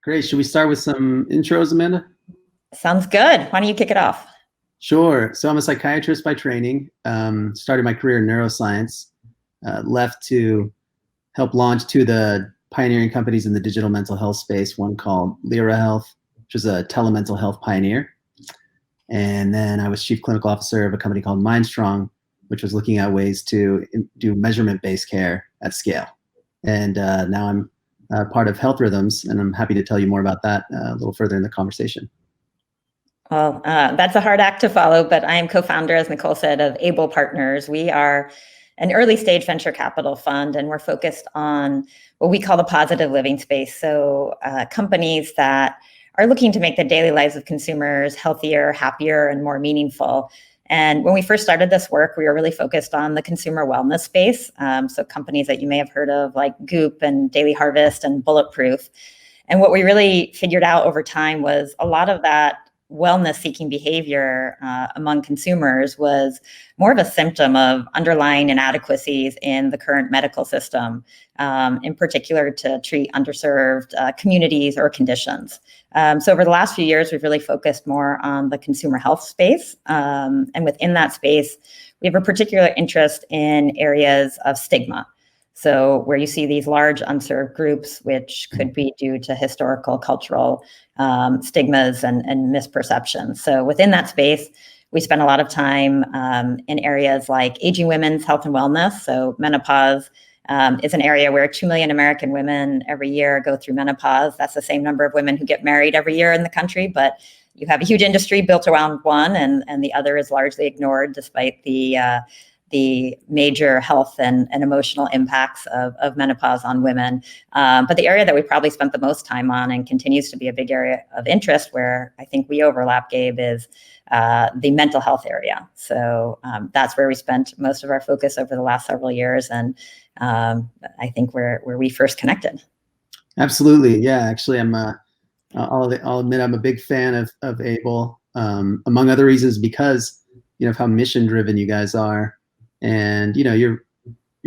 Great. Should we start with some intros, Amanda? Sounds good. Why don't you kick it off? Sure. So I'm a psychiatrist by training. Started my career in neuroscience. Left to help launch two of the pioneering companies in the digital mental health space. One called Lyra Health, which is a telemental health pioneer. And then I was chief clinical officer of a company called MindStrong, which was looking at ways to do measurement-based care at scale. And now I'm part of Health Rhythms, and I'm happy to tell you more about that a little further in the conversation. Well, that's a hard act to follow, but I am co-founder, as Nicole said, of Able Partners. We are an early stage venture capital fund, and we're focused on what we call the positive living space. So companies that are looking to make the daily lives of consumers healthier, happier, and more meaningful. And when we first started this work, we were really focused on the consumer wellness space. So companies that you may have heard of like Goop and Daily Harvest and Bulletproof. And what we really figured out over time was a lot of that wellness-seeking behavior among consumers was more of a symptom of underlying inadequacies in the current medical system, in particular to treat underserved communities or conditions. So over the last few years, we've really focused more on the consumer health space. And within that space, we have a particular interest in areas of stigma. So where you see these large unserved groups, which could be due to historical, cultural stigmas and misperceptions. So within that space, we spend a lot of time in areas like aging women's health and wellness. So menopause is an area where 2 million American women every year go through menopause. That's the same number of women who get married every year in the country, but you have a huge industry built around one, and the other is largely ignored despite the major health and emotional impacts of menopause on women. But the area that we probably spent the most time on and continues to be a big area of interest where I think we overlap, Gabe, is the mental health area. So that's where we spent most of our focus over the last several years. And I think where we first connected. Absolutely. Yeah, actually, I'll admit I'm a big fan of Able, among other reasons, because of how mission driven you guys are. And you're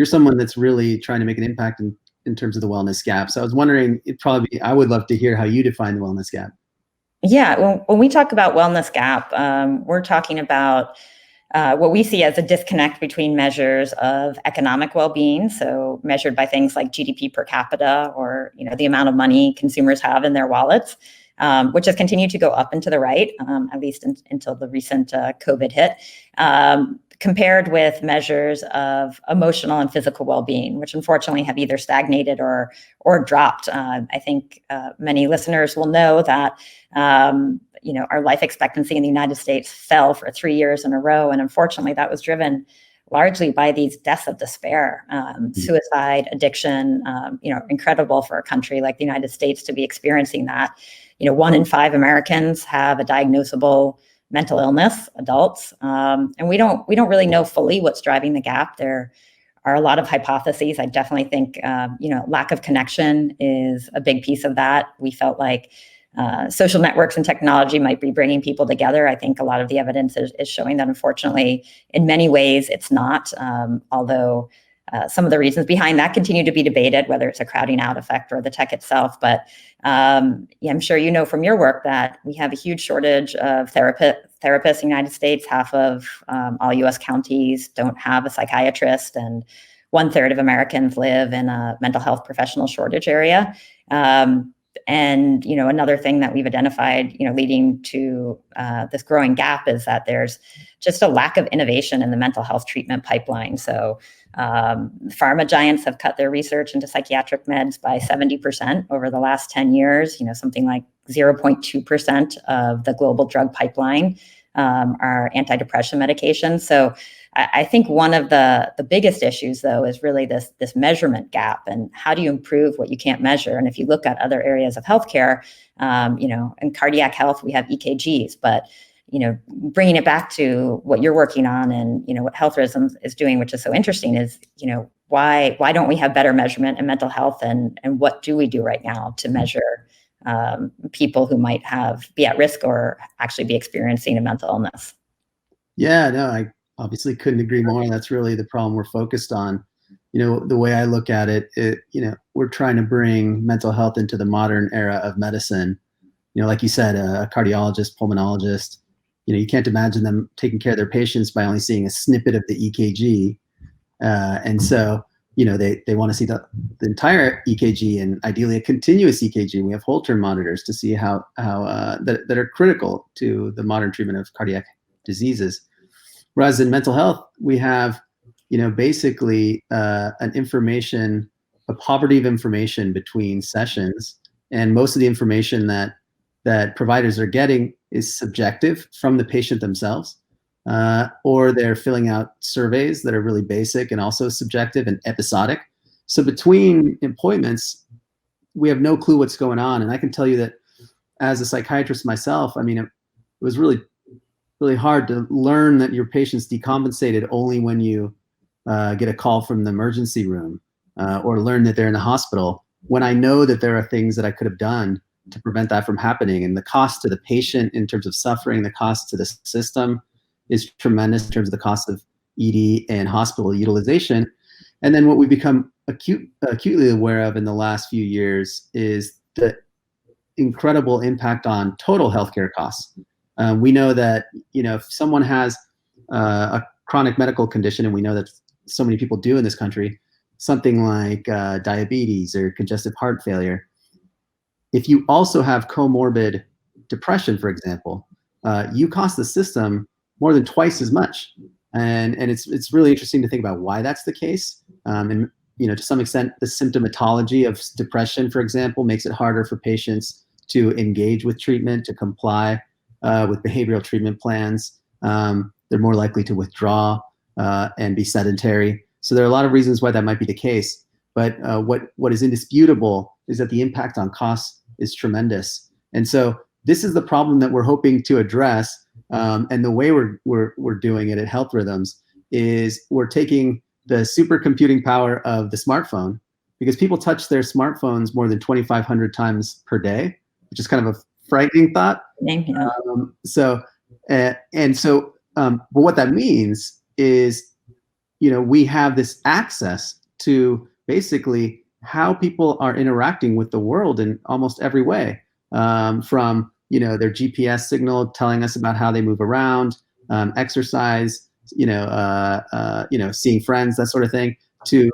someone that's really trying to make an impact in terms of the wellness gap. So I was wondering, I would love to hear how you define the wellness gap. Yeah, when we talk about wellness gap, we're talking about what we see as a disconnect between measures of economic well-being, so measured by things like GDP per capita or the amount of money consumers have in their wallets, which has continued to go up and to the right, at least until the recent COVID hit. Compared with measures of emotional and physical well-being, which unfortunately have either stagnated or dropped. I think many listeners will know that our life expectancy in the United States fell for 3 years in a row, and unfortunately, that was driven largely by these deaths of despair, suicide, addiction. Incredible for a country like the United States to be experiencing that. 1 in 5 Americans have a diagnosable mental illness, adults, and we don't really know fully what's driving the gap. There are a lot of hypotheses. I definitely think lack of connection is a big piece of that. We felt like social networks and technology might be bringing people together. I think a lot of the evidence is showing that, unfortunately, in many ways, it's not. Although some of the reasons behind that continue to be debated, whether it's a crowding out effect or the tech itself. But I'm sure from your work that we have a huge shortage of therapists in the United States. Half of all U.S. counties don't have a psychiatrist, and 1/3 of Americans live in a mental health professional shortage area. And another thing that we've identified, leading to this growing gap is that there's just a lack of innovation in the mental health treatment pipeline. So pharma giants have cut their research into psychiatric meds by 70% over the last 10 years. Something like 0.2% of the global drug pipeline are antidepressant medications. So I think one of the biggest issues, though, is really this measurement gap, and how do you improve what you can't measure? And if you look at other areas of healthcare, in cardiac health, we have EKGs, but bringing it back to what you're working on and what Health Rhythms is doing, which is so interesting, is why don't we have better measurement in mental health, and what do we do right now to measure people who might be at risk or actually be experiencing a mental illness? Yeah, no, I obviously couldn't agree more. That's really the problem we're focused on. the way I look at it, we're trying to bring mental health into the modern era of medicine. Like you said, a cardiologist, pulmonologist, you can't imagine them taking care of their patients by only seeing a snippet of the EKG. And so, they want to see the entire EKG, and ideally a continuous EKG. We have Holter monitors to see how that are critical to the modern treatment of cardiac diseases. Whereas in mental health, we have, basically a poverty of information between sessions, and most of the information that providers are getting is subjective from the patient themselves. Or they're filling out surveys that are really basic and also subjective and episodic. So between appointments, we have no clue what's going on. And I can tell you that as a psychiatrist myself, it was really, really hard to learn that your patient's decompensated only when you get a call from the emergency room, or learn that they're in the hospital, when I know that there are things that I could have done to prevent that from happening. And the cost to the patient in terms of suffering, the cost to the system is tremendous in terms of the cost of ED and hospital utilization. And then what we become acutely aware of in the last few years is the incredible impact on total healthcare costs. We know that, if someone has a chronic medical condition, and we know that so many people do in this country, something like diabetes or congestive heart failure, if you also have comorbid depression, for example, you cost the system more than twice as much. And it's really interesting to think about why that's the case. And to some extent, the symptomatology of depression, for example, makes it harder for patients to engage with treatment, to comply with behavioral treatment plans. They're more likely to withdraw and be sedentary. So there are a lot of reasons why that might be the case. But what is indisputable is that the impact on costs is tremendous. And so this is the problem that we're hoping to address. And the way we're doing it at Health Rhythms is we're taking the supercomputing power of the smartphone, because people touch their smartphones more than 2,500 times per day, which is kind of a frightening thought. Yeah. But what that means is, we have this access to basically how people are interacting with the world in almost every way, from their GPS signal telling us about how they move around, exercise, seeing friends, that sort of thing, to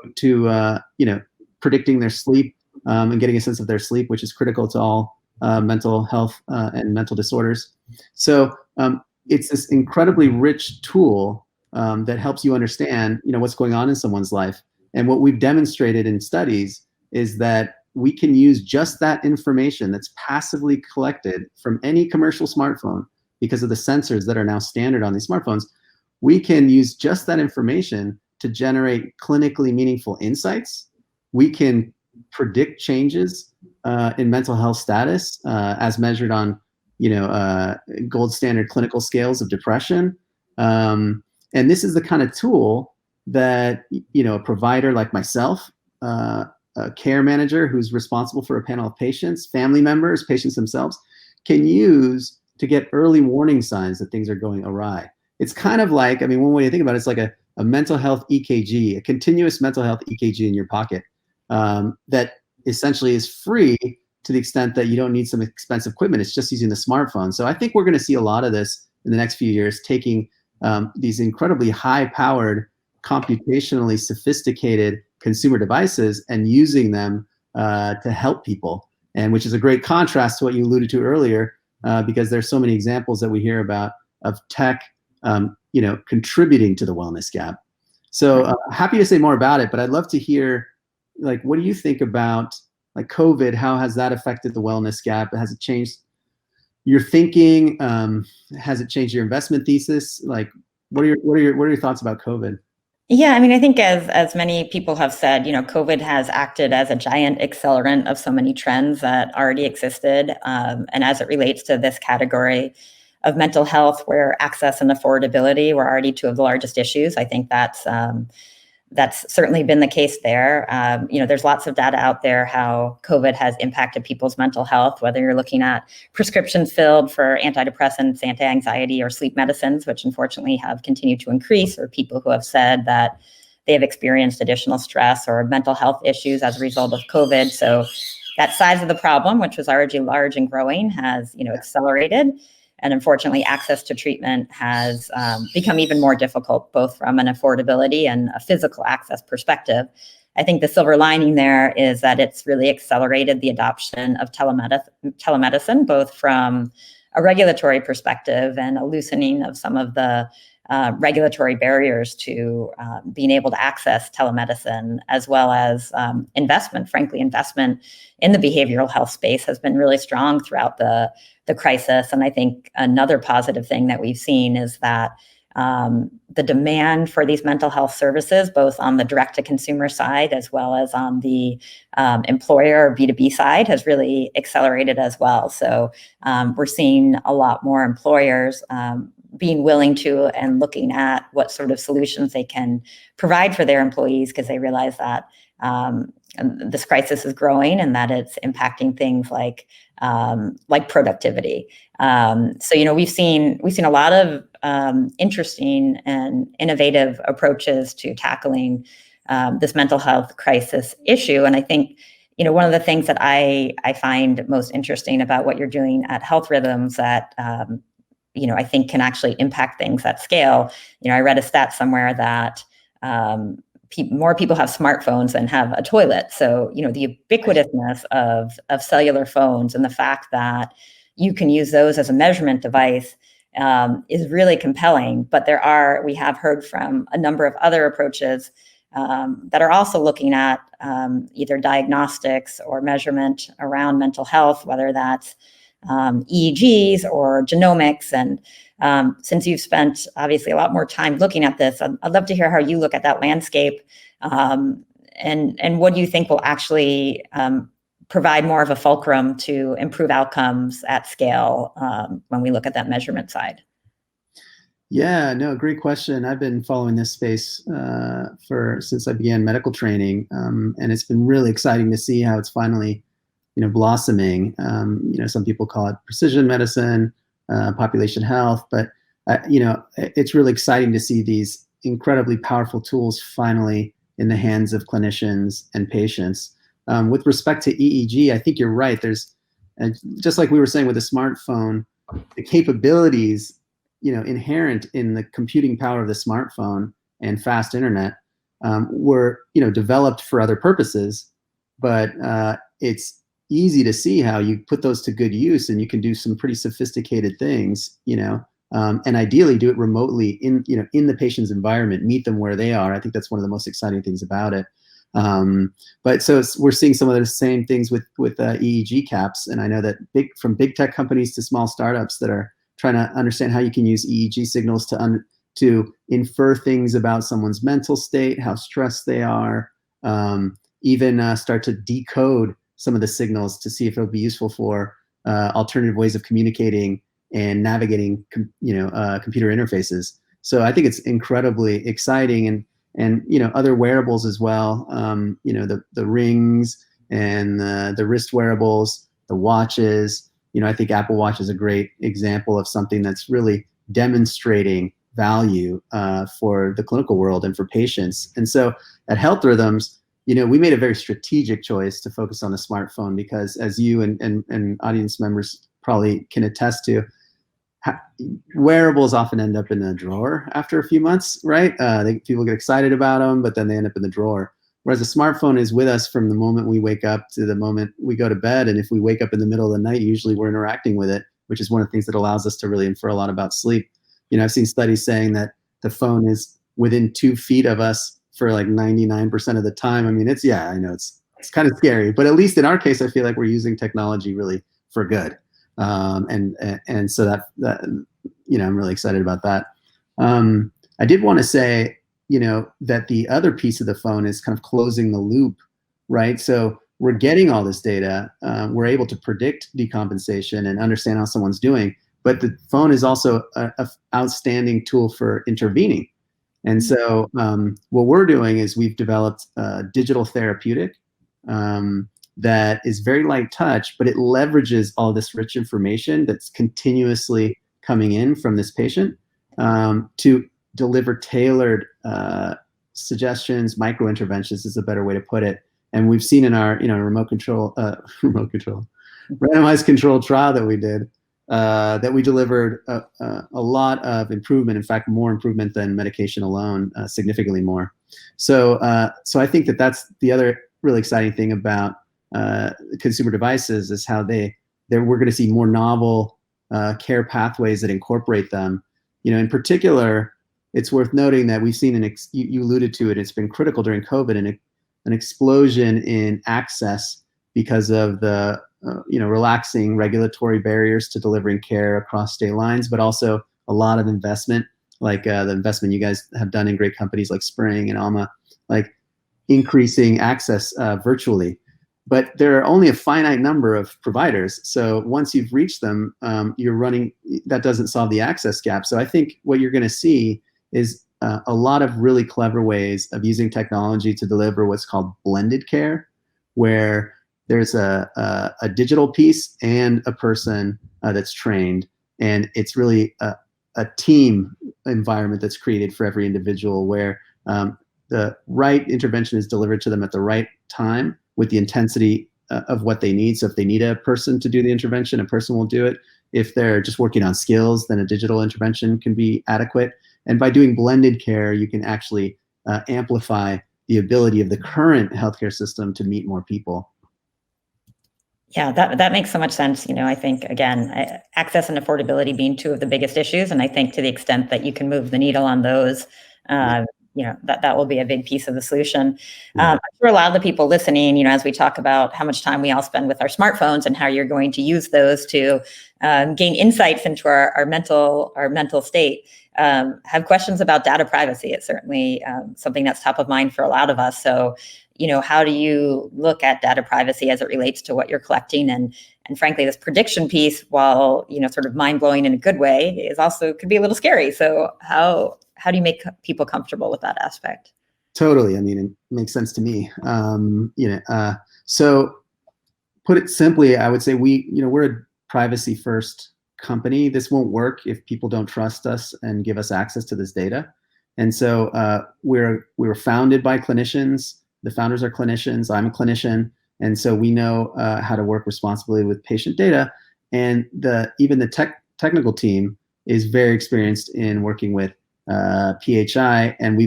predicting their sleep, and getting a sense of their sleep, which is critical to all mental health and mental disorders. So it's this incredibly rich tool that helps you understand, what's going on in someone's life. And what we've demonstrated in studies is that we can use just that information that's passively collected from any commercial smartphone, because of the sensors that are now standard on these smartphones. We can use just that information to generate clinically meaningful insights. We can predict changes in mental health status as measured on, gold standard clinical scales of depression. And this is the kind of tool that, a provider like myself, a care manager who's responsible for a panel of patients, family members, patients themselves, can use to get early warning signs that things are going awry. It's kind of like, one way to think about it, it's like a mental health EKG, a continuous mental health EKG in your pocket, that essentially is free to the extent that you don't need some expensive equipment. It's just using the smartphone. So I think we're going to see a lot of this in the next few years, taking these incredibly high-powered, computationally sophisticated consumer devices and using them to help people, and which is a great contrast to what you alluded to earlier, because there's so many examples that we hear about of tech, contributing to the wellness gap. So happy to say more about it, but I'd love to hear, what do you think about COVID? How has that affected the wellness gap? Has it changed your thinking? Has it changed your investment thesis? What are your thoughts about COVID? Yeah, I think as many people have said, COVID has acted as a giant accelerant of so many trends that already existed. And as it relates to this category of mental health, where access and affordability were already two of the largest issues, I think that's certainly been the case there. There's lots of data out there how COVID has impacted people's mental health, whether you're looking at prescriptions filled for antidepressants, anti-anxiety, or sleep medicines, which unfortunately have continued to increase, or people who have said that they have experienced additional stress or mental health issues as a result of COVID. So that size of the problem, which was already large and growing, has accelerated. And unfortunately, access to treatment has become even more difficult, both from an affordability and a physical access perspective. I think the silver lining there is that it's really accelerated the adoption of telemedicine, both from a regulatory perspective and a loosening of some of the regulatory barriers to being able to access telemedicine, as well as investment. Frankly, investment in the behavioral health space has been really strong throughout the crisis. And I think another positive thing that we've seen is that the demand for these mental health services, both on the direct-to-consumer side as well as on the employer or B2B side, has really accelerated as well. So we're seeing a lot more employers being willing to and looking at what sort of solutions they can provide for their employees, because they realize that this crisis is growing and that it's impacting things like productivity. So we've seen a lot of interesting and innovative approaches to tackling this mental health crisis issue. And I think one of the things that I find most interesting about what you're doing at Health Rhythms that I think can actually impact things at scale. I read a stat somewhere that more people have smartphones than have a toilet. So, the ubiquitousness of cellular phones and the fact that you can use those as a measurement device is really compelling. But we have heard from a number of other approaches that are also looking at either diagnostics or measurement around mental health, whether that's EEGs or genomics. And since you've spent obviously a lot more time looking at this, I'd love to hear how you look at that landscape and what do you think will actually provide more of a fulcrum to improve outcomes at scale when we look at that measurement side? Yeah, no, great question. I've been following this space since I began medical training, and it's been really exciting to see how it's finally blossoming. Some people call it precision medicine, population health, but it's really exciting to see these incredibly powerful tools finally in the hands of clinicians and patients. With respect to EEG, I think you're right. There's, just like we were saying with the smartphone, the capabilities inherent in the computing power of the smartphone and fast internet were developed for other purposes, but it's easy to see how you put those to good use and you can do some pretty sophisticated things, and ideally do it remotely in the patient's environment, meet them where they are. I think that's one of the most exciting things about it. But so we're seeing some of those same things with EEG caps. And I know that from big tech companies to small startups that are trying to understand how you can use EEG signals to infer things about someone's mental state, how stressed they are, even start to decode some of the signals to see if it'll be useful for alternative ways of communicating and navigating, computer interfaces. So I think it's incredibly exciting, and other wearables as well. The rings and the wrist wearables, the watches. I think Apple Watch is a great example of something that's really demonstrating value for the clinical world and for patients. And so at Health Rhythms, we made a very strategic choice to focus on the smartphone because, as you and audience members probably can attest to, wearables often end up in a drawer after a few months, right? People get excited about them, but then they end up in the drawer. Whereas a smartphone is with us from the moment we wake up to the moment we go to bed. And if we wake up in the middle of the night, usually we're interacting with it, which is one of the things that allows us to really infer a lot about sleep. I've seen studies saying that the phone is within 2 feet of us for like 99% of the time. I mean, I know it's kind of scary, but at least in our case, I feel like we're using technology really for good. And so that I'm really excited about that. I did want to say, that the other piece of the phone is kind of closing the loop, right? So we're getting all this data. We're able to predict decompensation and understand how someone's doing, but the phone is also an outstanding tool for intervening. And so what we're doing is we've developed a digital therapeutic that is very light touch, but it leverages all this rich information that's continuously coming in from this patient to deliver tailored suggestions, micro interventions is a better way to put it. And we've seen in our randomized controlled trial that we did, that we delivered a lot of improvement. In fact, more improvement than medication alone, significantly more. So I think that that's the other really exciting thing about consumer devices, is how we're going to see more novel care pathways that incorporate them. In particular, it's worth noting that we've seen you alluded to it. It's been critical during COVID, an explosion in access because of the relaxing regulatory barriers to delivering care across state lines, but also a lot of investment, like the investment you guys have done in great companies like Spring and Alma, like increasing access virtually. But there are only a finite number of providers. So once you've reached them, that doesn't solve the access gap. So I think what you're going to see is a lot of really clever ways of using technology to deliver what's called blended care, where there's a digital piece and a person that's trained. And it's really a team environment that's created for every individual, where the right intervention is delivered to them at the right time with the intensity of what they need. So if they need a person to do the intervention, a person will do it. If they're just working on skills, then a digital intervention can be adequate. And by doing blended care, you can actually amplify the ability of the current healthcare system to meet more people. Yeah, that makes so much sense. I think, again, access and affordability being two of the biggest issues. And I think to the extent that you can move the needle on those, that will be a big piece of the solution. I'm sure a lot of the people listening, as we talk about how much time we all spend with our smartphones and how you're going to use those to gain insights into our mental state, have questions about data privacy. It's certainly something that's top of mind for a lot of us. So, how do you look at data privacy as it relates to what you're collecting? And frankly, this prediction piece, while, sort of mind-blowing in a good way, could be a little scary. So how do you make people comfortable with that aspect? Totally. I mean, it makes sense to me. So put it simply, I would say we're a privacy first company. This won't work if people don't trust us and give us access to this data. And so we were founded by clinicians. The founders are clinicians. I'm a clinician. And so we know how to work responsibly with patient data. And even the technical team is very experienced in working with PHI. And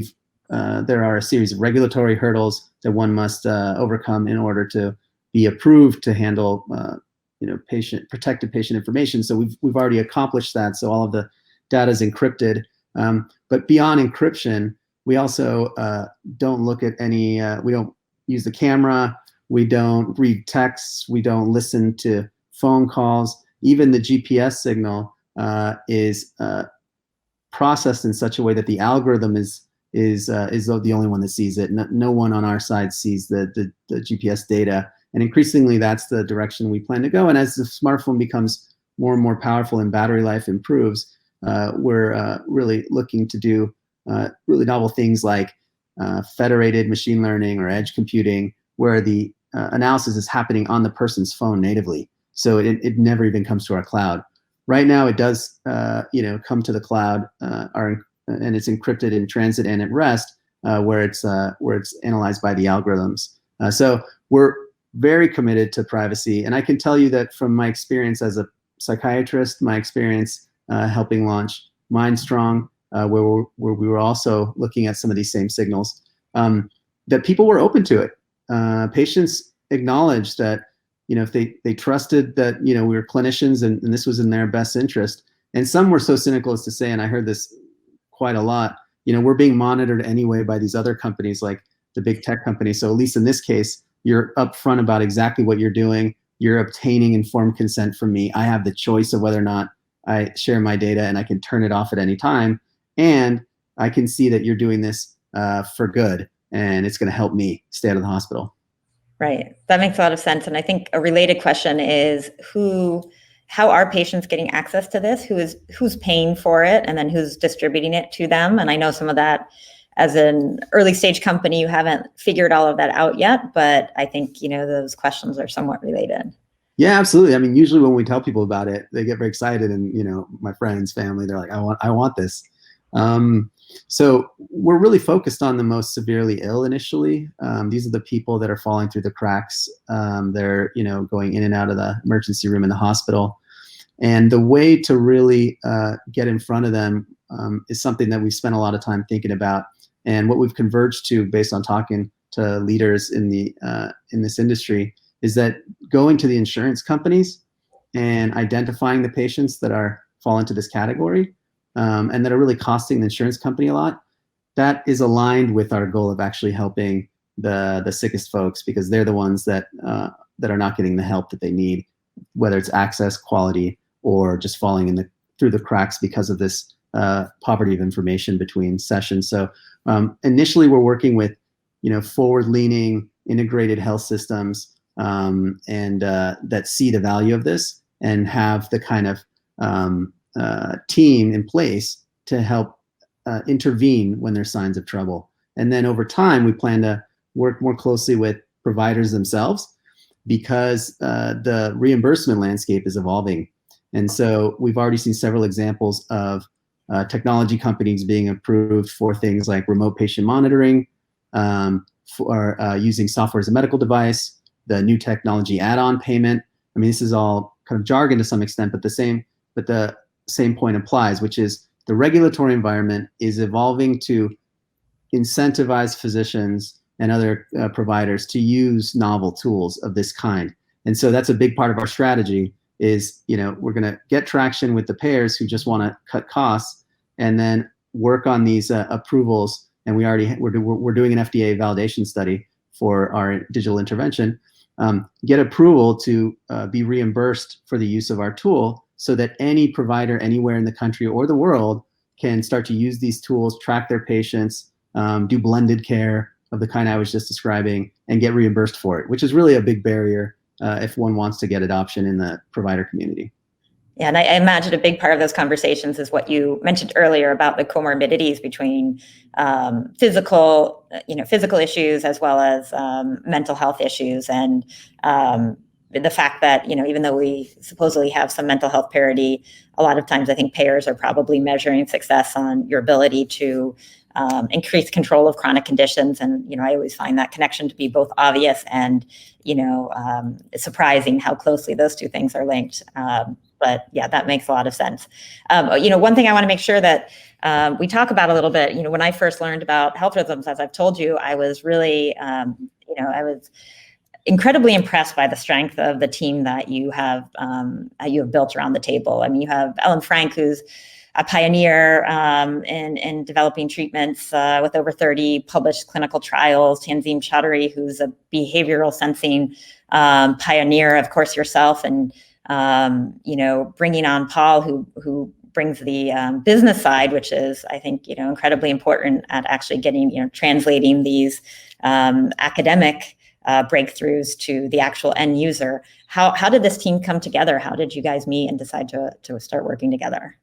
there are a series of regulatory hurdles that one must overcome in order to be approved to handle protected patient information. So we've already accomplished that. So all of the data is encrypted. But beyond encryption, we also don't look at we don't use the camera, we don't read texts, we don't listen to phone calls. Even the GPS signal is processed in such a way that the algorithm is the only one that sees it. No one on our side sees the GPS data. And increasingly, that's the direction we plan to go. And as the smartphone becomes more and more powerful and battery life improves, we're really looking to do really novel things like federated machine learning or edge computing, where the analysis is happening on the person's phone natively. So it never even comes to our cloud. Right now, it does come to the cloud, and it's encrypted in transit and at rest, where it's analyzed by the algorithms. So we're very committed to privacy. And I can tell you that from my experience as a psychiatrist, my experience helping launch MindStrong, where we were also looking at some of these same signals, that people were open to it. Patients acknowledged that, if they trusted that, we were clinicians and this was in their best interest. And some were so cynical as to say, and I heard this quite a lot, we're being monitored anyway by these other companies, like the big tech companies. So at least in this case, you're upfront about exactly what you're doing. You're obtaining informed consent from me. I have the choice of whether or not I share my data, and I can turn it off at any time. And I can see that you're doing this for good, and it's going to help me stay out of the hospital. Right. That makes a lot of sense. And I think a related question is how are patients getting access to this? Who's paying for it, and then who's distributing it to them? And I know some of that, as an early stage company, you haven't figured all of that out yet, but I think, those questions are somewhat related. Yeah, absolutely. I mean, usually when we tell people about it, they get very excited, and, my friends, family, they're like, I want this. So we're really focused on the most severely ill initially. These are the people that are falling through the cracks. They're, going in and out of the emergency room in the hospital. And the way to really get in front of them is something that we've spent a lot of time thinking about. And what we've converged to, based on talking to leaders in this industry, is that going to the insurance companies and identifying the patients that fall into this category and that are really costing the insurance company a lot, that is aligned with our goal of actually helping the sickest folks, because they're the ones that are not getting the help that they need, whether it's access, quality, or just falling through the cracks because of this poverty of information between sessions. So initially, we're working with forward-leaning integrated health systems and that see the value of this and have the kind of team in place to help intervene when there's signs of trouble. And then over time, we plan to work more closely with providers themselves, because the reimbursement landscape is evolving. And so we've already seen several examples of technology companies being approved for things like remote patient monitoring, for using software as a medical device, the new technology add-on payment. I mean, this is all kind of jargon to some extent, but the same point applies, which is the regulatory environment is evolving to incentivize physicians and other providers to use novel tools of this kind. And so that's a big part of our strategy is, we're going to get traction with the payers who just want to cut costs, and then work on these approvals. And we're doing an FDA validation study for our digital intervention, get approval to be reimbursed for the use of our tool, so that any provider anywhere in the country or the world can start to use these tools, track their patients, do blended care of the kind I was just describing, and get reimbursed for it, which is really a big barrier if one wants to get adoption in the provider community. Yeah, and I imagine a big part of those conversations is what you mentioned earlier about the comorbidities between physical issues as well as mental health issues, and the fact that, even though we supposedly have some mental health parity, a lot of times I think payers are probably measuring success on your ability to increase control of chronic conditions. And, I always find that connection to be both obvious and, surprising how closely those two things are linked. But yeah, that makes a lot of sense. One thing I want to make sure that we talk about a little bit, when I first learned about health rhythms, as I've told you, I was really, I was incredibly impressed by the strength of the team that you have built around the table. I mean, you have Ellen Frank, who's a pioneer in developing treatments with over 30 published clinical trials. Tanzim Chaudhary, who's a behavioral sensing pioneer, of course, yourself, and bringing on Paul, who brings the business side, which is, I think, incredibly important at actually getting, translating these academic breakthroughs to the actual end user. How did this team come together? How did you guys meet and decide to start working together?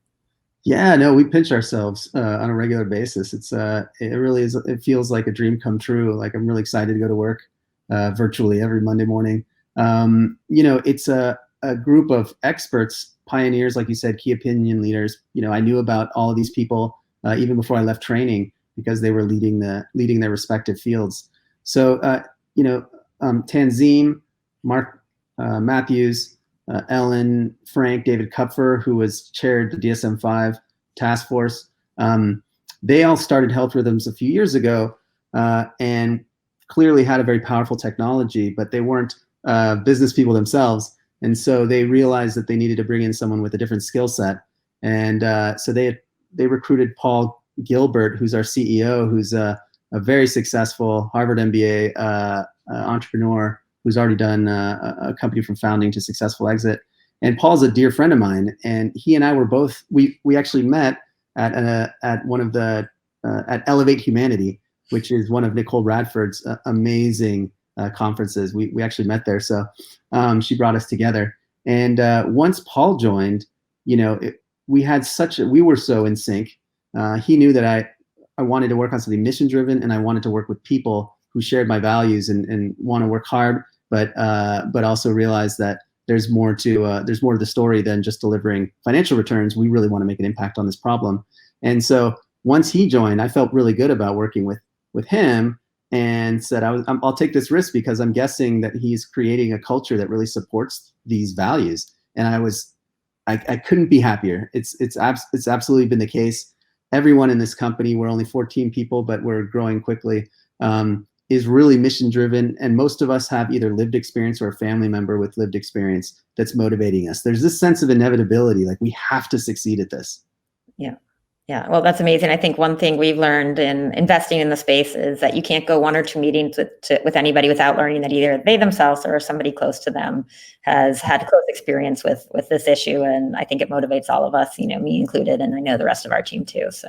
Yeah, no, we pinch ourselves on a regular basis. It really is. It feels like a dream come true. Like, I'm really excited to go to work virtually every Monday morning. It's a group of experts, pioneers, like you said, key opinion leaders. I knew about all of these people even before I left training, because they were leading their respective fields. So, Tanzim, Mark Matthews, Ellen Frank, David Kupfer, who was chaired the DSM-5 task force. They all started Health Rhythms a few years ago and clearly had a very powerful technology, but they weren't business people themselves. And so they realized that they needed to bring in someone with a different skill set. And so they recruited Paul Gilbert, who's our CEO, who's a very successful Harvard MBA entrepreneur, who's already done a company from founding to successful exit. And Paul's a dear friend of mine, and he and I were both, we actually met at one of the, at Elevate Humanity, which is one of Nicole Radford's amazing conferences. We actually met there. So she brought us together. And once Paul joined, we were so in sync. He knew that I wanted to work on something mission driven, and I wanted to work with people who shared my values and want to work hard, but also realize that there's more to the story than just delivering financial returns. We really want to make an impact on this problem. And so once he joined, I felt really good about working with him, and said, I'll take this risk because I'm guessing that he's creating a culture that really supports these values. And I couldn't be happier. It's absolutely been the case. Everyone in this company, we're only 14 people, but we're growing quickly, is really mission driven. And most of us have either lived experience or a family member with lived experience that's motivating us. There's this sense of inevitability, like we have to succeed at this. Yeah. Yeah. Well, that's amazing. I think one thing we've learned in investing in the space is that you can't go 1 or 2 meetings with anybody without learning that either they themselves or somebody close to them has had close experience with this issue. And I think it motivates all of us, me included, and I know the rest of our team too. So